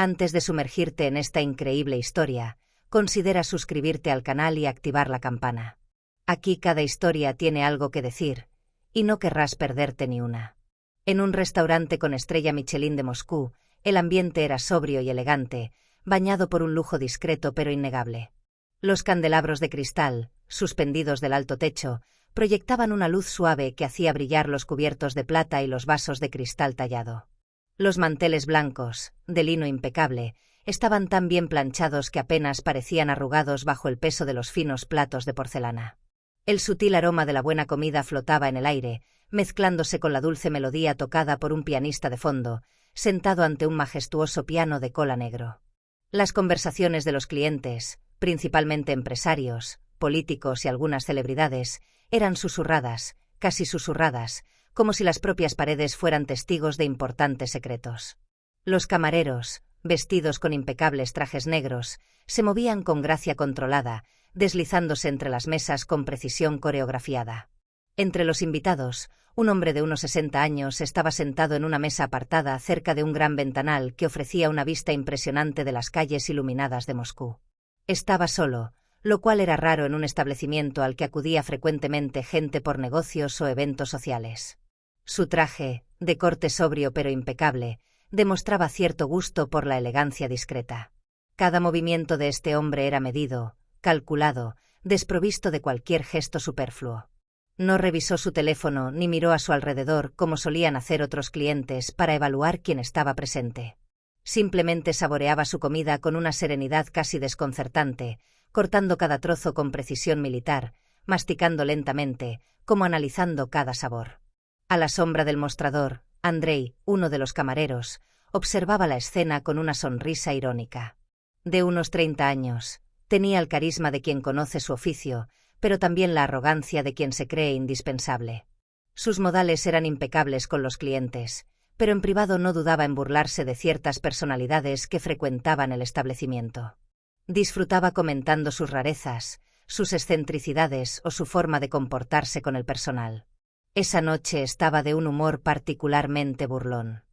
Antes de sumergirte en esta increíble historia, considera suscribirte al canal y activar la campana. Aquí cada historia tiene algo que decir, y no querrás perderte ni una. En un restaurante con estrella Michelin de Moscú, el ambiente era sobrio y elegante, bañado por un lujo discreto pero innegable. Los candelabros de cristal, suspendidos del alto techo, proyectaban una luz suave que hacía brillar los cubiertos de plata y los vasos de cristal tallado. Los manteles blancos, de lino impecable, estaban tan bien planchados que apenas parecían arrugados bajo el peso de los finos platos de porcelana. El sutil aroma de la buena comida flotaba en el aire, mezclándose con la dulce melodía tocada por un pianista de fondo, sentado ante un majestuoso piano de cola negro. Las conversaciones de los clientes, principalmente empresarios, políticos y algunas celebridades, eran susurradas, casi susurradas, como si las propias paredes fueran testigos de importantes secretos. Los camareros, vestidos con impecables trajes negros, se movían con gracia controlada, deslizándose entre las mesas con precisión coreografiada. Entre los invitados, un hombre de unos 60 años estaba sentado en una mesa apartada cerca de un gran ventanal que ofrecía una vista impresionante de las calles iluminadas de Moscú. Estaba solo, lo cual era raro en un establecimiento al que acudía frecuentemente gente por negocios o eventos sociales. Su traje, de corte sobrio pero impecable, demostraba cierto gusto por la elegancia discreta. Cada movimiento de este hombre era medido, calculado, desprovisto de cualquier gesto superfluo. No revisó su teléfono ni miró a su alrededor como solían hacer otros clientes para evaluar quién estaba presente. Simplemente saboreaba su comida con una serenidad casi desconcertante, cortando cada trozo con precisión militar, masticando lentamente, como analizando cada sabor. A la sombra del mostrador, Andrei, uno de los camareros, observaba la escena con una sonrisa irónica. De unos 30 años, tenía el carisma de quien conoce su oficio, pero también la arrogancia de quien se cree indispensable. Sus modales eran impecables con los clientes, pero en privado no dudaba en burlarse de ciertas personalidades que frecuentaban el establecimiento. Disfrutaba comentando sus rarezas, sus excentricidades o su forma de comportarse con el personal. Esa noche estaba de un humor particularmente burlón.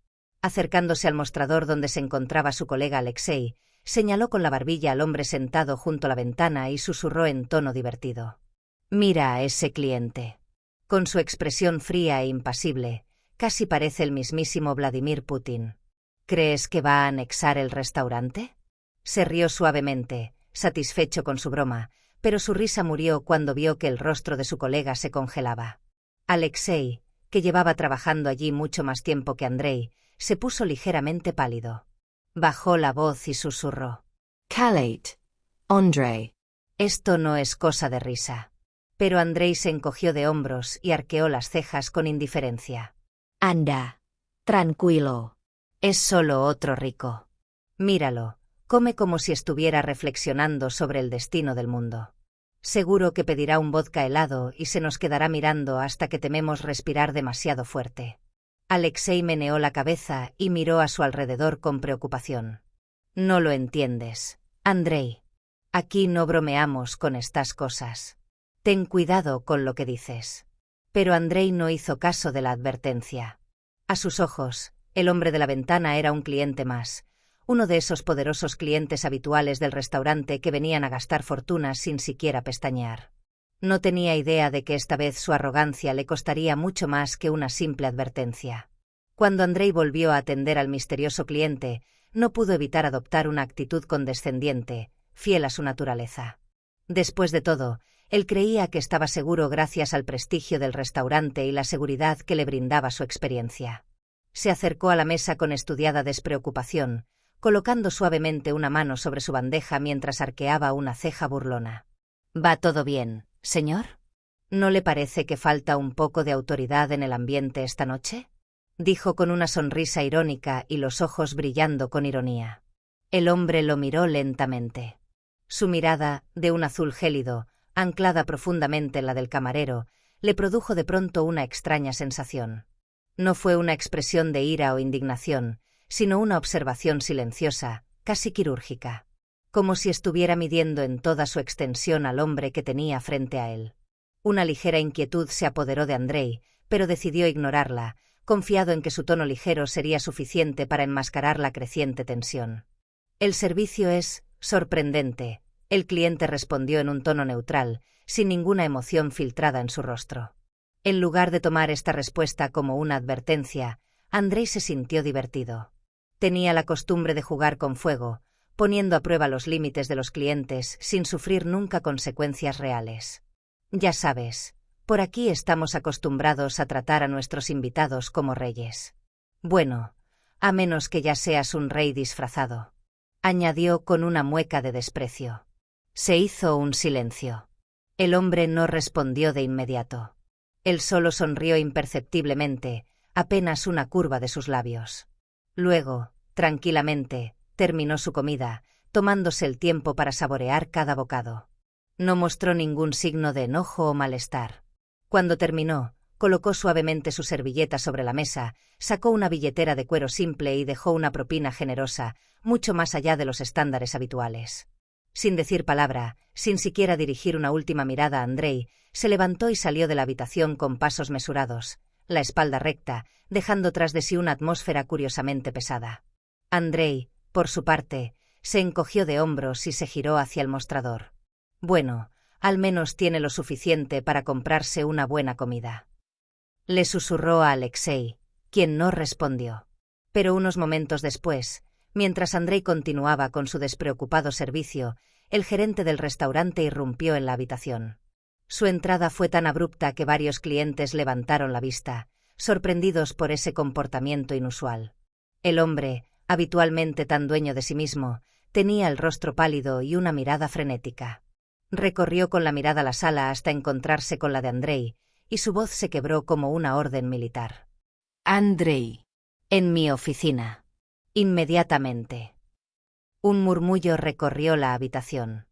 Acercándose al mostrador donde se encontraba su colega Alexei, señaló con la barbilla al hombre sentado junto a la ventana y susurró en tono divertido. «Mira a ese cliente. Con su expresión fría e impasible, casi parece el mismísimo Vladimir Putin. ¿Crees que va a anexar el restaurante?» Se rió suavemente, satisfecho con su broma, pero su risa murió cuando vio que el rostro de su colega se congelaba. Alexei, que llevaba trabajando allí mucho más tiempo que Andrei, se puso ligeramente pálido. Bajó la voz y susurró. «Calate, Andrei». Esto no es cosa de risa. Pero Andrei se encogió de hombros y arqueó las cejas con indiferencia. «Anda, tranquilo». Es solo otro rico. Míralo, come como si estuviera reflexionando sobre el destino del mundo. Seguro que pedirá un vodka helado y se nos quedará mirando hasta que tememos respirar demasiado fuerte. Alexei meneó la cabeza y miró a su alrededor con preocupación. No lo entiendes, Andrei. Aquí no bromeamos con estas cosas. Ten cuidado con lo que dices. Pero Andrei no hizo caso de la advertencia. A sus ojos, el hombre de la ventana era un cliente más, uno de esos poderosos clientes habituales del restaurante que venían a gastar fortunas sin siquiera pestañear. No tenía idea de que esta vez su arrogancia le costaría mucho más que una simple advertencia. Cuando Andrei volvió a atender al misterioso cliente, no pudo evitar adoptar una actitud condescendiente, fiel a su naturaleza. Después de todo, él creía que estaba seguro gracias al prestigio del restaurante y la seguridad que le brindaba su experiencia. Se acercó a la mesa con estudiada despreocupación, colocando suavemente una mano sobre su bandeja mientras arqueaba una ceja burlona. «¿Va todo bien, señor? ¿No le parece que falta un poco de autoridad en el ambiente esta noche?», dijo con una sonrisa irónica y los ojos brillando con ironía. El hombre lo miró lentamente. Su mirada, de un azul gélido, anclada profundamente en la del camarero, le produjo de pronto una extraña sensación. No fue una expresión de ira o indignación, sino una observación silenciosa, casi quirúrgica, como si estuviera midiendo en toda su extensión al hombre que tenía frente a él. Una ligera inquietud se apoderó de Andrei, pero decidió ignorarla, confiado en que su tono ligero sería suficiente para enmascarar la creciente tensión. El servicio es sorprendente, el cliente respondió en un tono neutral, sin ninguna emoción filtrada en su rostro. En lugar de tomar esta respuesta como una advertencia, Andrei se sintió divertido. Tenía la costumbre de jugar con fuego, poniendo a prueba los límites de los clientes sin sufrir nunca consecuencias reales. Ya sabes, por aquí estamos acostumbrados a tratar a nuestros invitados como reyes. Bueno, a menos que ya seas un rey disfrazado, añadió con una mueca de desprecio. Se hizo un silencio. El hombre no respondió de inmediato. Él solo sonrió imperceptiblemente, apenas una curva de sus labios. Luego, tranquilamente, terminó su comida, tomándose el tiempo para saborear cada bocado. No mostró ningún signo de enojo o malestar. Cuando terminó, colocó suavemente su servilleta sobre la mesa, sacó una billetera de cuero simple y dejó una propina generosa, mucho más allá de los estándares habituales. Sin decir palabra, sin siquiera dirigir una última mirada a Andrei, se levantó y salió de la habitación con pasos mesurados, la espalda recta, dejando tras de sí una atmósfera curiosamente pesada. Andrei, por su parte, se encogió de hombros y se giró hacia el mostrador. Bueno, al menos tiene lo suficiente para comprarse una buena comida. Le susurró a Alexei, quien no respondió. Pero unos momentos después, mientras Andrei continuaba con su despreocupado servicio, el gerente del restaurante irrumpió en la habitación. Su entrada fue tan abrupta que varios clientes levantaron la vista, sorprendidos por ese comportamiento inusual. El hombre, habitualmente tan dueño de sí mismo, tenía el rostro pálido y una mirada frenética. Recorrió con la mirada la sala hasta encontrarse con la de Andrei, y su voz se quebró como una orden militar. Andrei. En mi oficina. Inmediatamente. Un murmullo recorrió la habitación.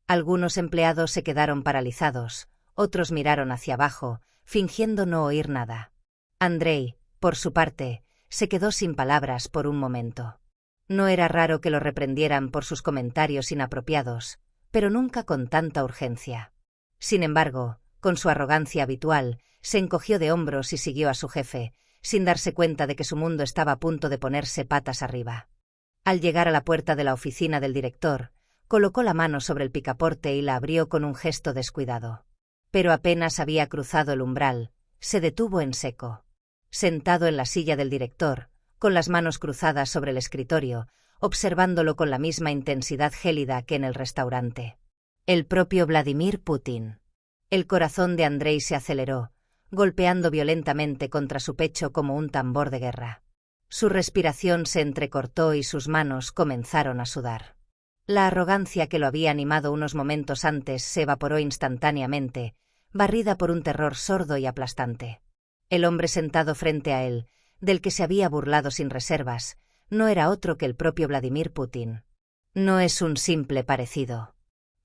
Algunos empleados se quedaron paralizados, otros miraron hacia abajo, fingiendo no oír nada. Andrei, por su parte, se quedó sin palabras por un momento. No era raro que lo reprendieran por sus comentarios inapropiados, pero nunca con tanta urgencia. Sin embargo, con su arrogancia habitual, se encogió de hombros y siguió a su jefe, sin darse cuenta de que su mundo estaba a punto de ponerse patas arriba. Al llegar a la puerta de la oficina del director, colocó la mano sobre el picaporte y la abrió con un gesto descuidado. Pero apenas había cruzado el umbral, se detuvo en seco. Sentado en la silla del director, con las manos cruzadas sobre el escritorio, observándolo con la misma intensidad gélida que en el restaurante. El propio Vladimir Putin. El corazón de Andrei se aceleró, golpeando violentamente contra su pecho como un tambor de guerra. Su respiración se entrecortó y sus manos comenzaron a sudar. La arrogancia que lo había animado unos momentos antes se evaporó instantáneamente, barrida por un terror sordo y aplastante. El hombre sentado frente a él, del que se había burlado sin reservas, no era otro que el propio Vladimir Putin. No es un simple parecido.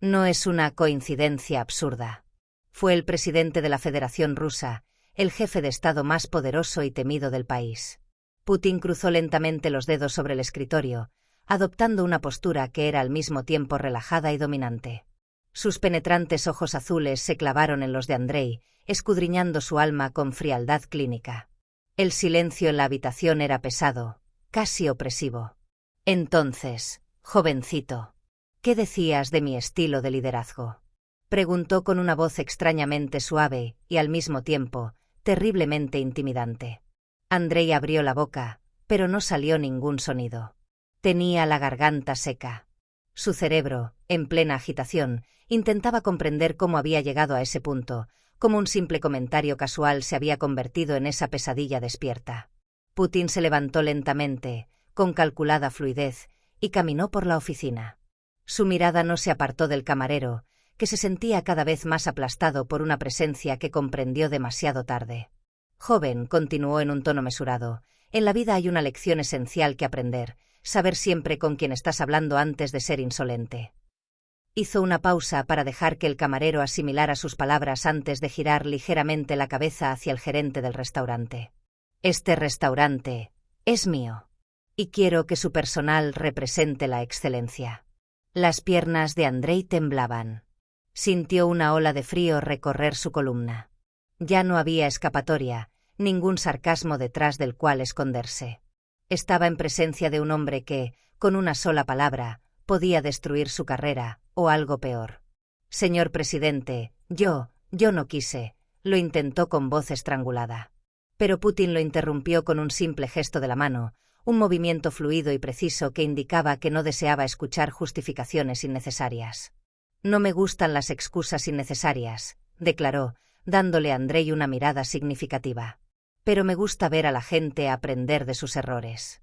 No es una coincidencia absurda. Fue el presidente de la Federación Rusa, el jefe de Estado más poderoso y temido del país. Putin cruzó lentamente los dedos sobre el escritorio, adoptando una postura que era al mismo tiempo relajada y dominante. Sus penetrantes ojos azules se clavaron en los de Andrei, escudriñando su alma con frialdad clínica. El silencio en la habitación era pesado, casi opresivo. Entonces, jovencito, ¿qué decías de mi estilo de liderazgo?, preguntó con una voz extrañamente suave y al mismo tiempo terriblemente intimidante. Andrei abrió la boca, pero no salió ningún sonido. Tenía la garganta seca. Su cerebro, en plena agitación, intentaba comprender cómo había llegado a ese punto, cómo un simple comentario casual se había convertido en esa pesadilla despierta. Putin se levantó lentamente, con calculada fluidez, y caminó por la oficina. Su mirada no se apartó del camarero, que se sentía cada vez más aplastado por una presencia que comprendió demasiado tarde. Joven, continuó en un tono mesurado, en la vida hay una lección esencial que aprender, saber siempre con quién estás hablando antes de ser insolente. Hizo una pausa para dejar que el camarero asimilara sus palabras antes de girar ligeramente la cabeza hacia el gerente del restaurante. Este restaurante es mío, y quiero que su personal represente la excelencia. Las piernas de Andrei temblaban. Sintió una ola de frío recorrer su columna. Ya no había escapatoria, ningún sarcasmo detrás del cual esconderse. Estaba en presencia de un hombre que, con una sola palabra, podía destruir su carrera, o algo peor. Señor presidente, yo no quise, lo intentó con voz estrangulada. Pero Putin lo interrumpió con un simple gesto de la mano, un movimiento fluido y preciso que indicaba que no deseaba escuchar justificaciones innecesarias. No me gustan las excusas innecesarias, declaró, dándole a Andrei una mirada significativa. Pero me gusta ver a la gente aprender de sus errores.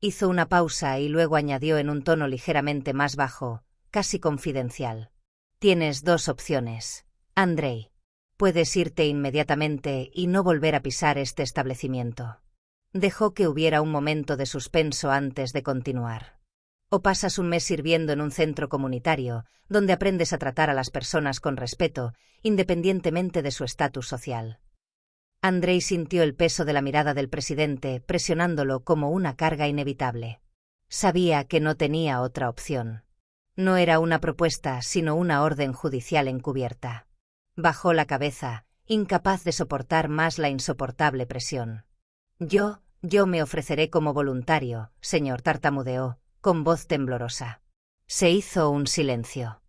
Hizo una pausa y luego añadió en un tono ligeramente más bajo, casi confidencial. Tienes dos opciones, Andrei. Puedes irte inmediatamente y no volver a pisar este establecimiento. Dejó que hubiera un momento de suspenso antes de continuar. O pasas un mes sirviendo en un centro comunitario, donde aprendes a tratar a las personas con respeto, independientemente de su estatus social. Andrei sintió el peso de la mirada del presidente, presionándolo como una carga inevitable. Sabía que no tenía otra opción. No era una propuesta, sino una orden judicial encubierta. Bajó la cabeza, incapaz de soportar más la insoportable presión. Yo me ofreceré como voluntario, señor, tartamudeó, con voz temblorosa. Se hizo un silencio.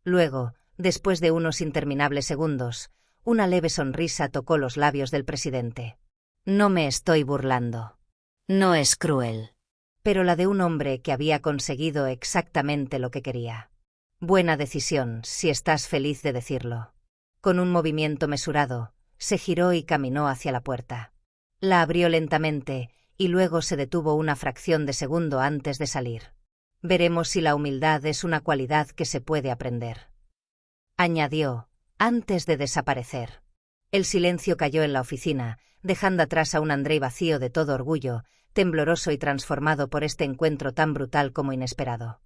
Luego, después de unos interminables segundos, una leve sonrisa tocó los labios del presidente. No me estoy burlando. No es cruel. Pero la de un hombre que había conseguido exactamente lo que quería. Buena decisión, si estás feliz de decirlo. Con un movimiento mesurado, se giró y caminó hacia la puerta. La abrió lentamente, y luego se detuvo una fracción de segundo antes de salir. Veremos si la humildad es una cualidad que se puede aprender. Añadió, antes de desaparecer. El silencio cayó en la oficina, dejando atrás a un Andrei vacío de todo orgullo, tembloroso y transformado por este encuentro tan brutal como inesperado.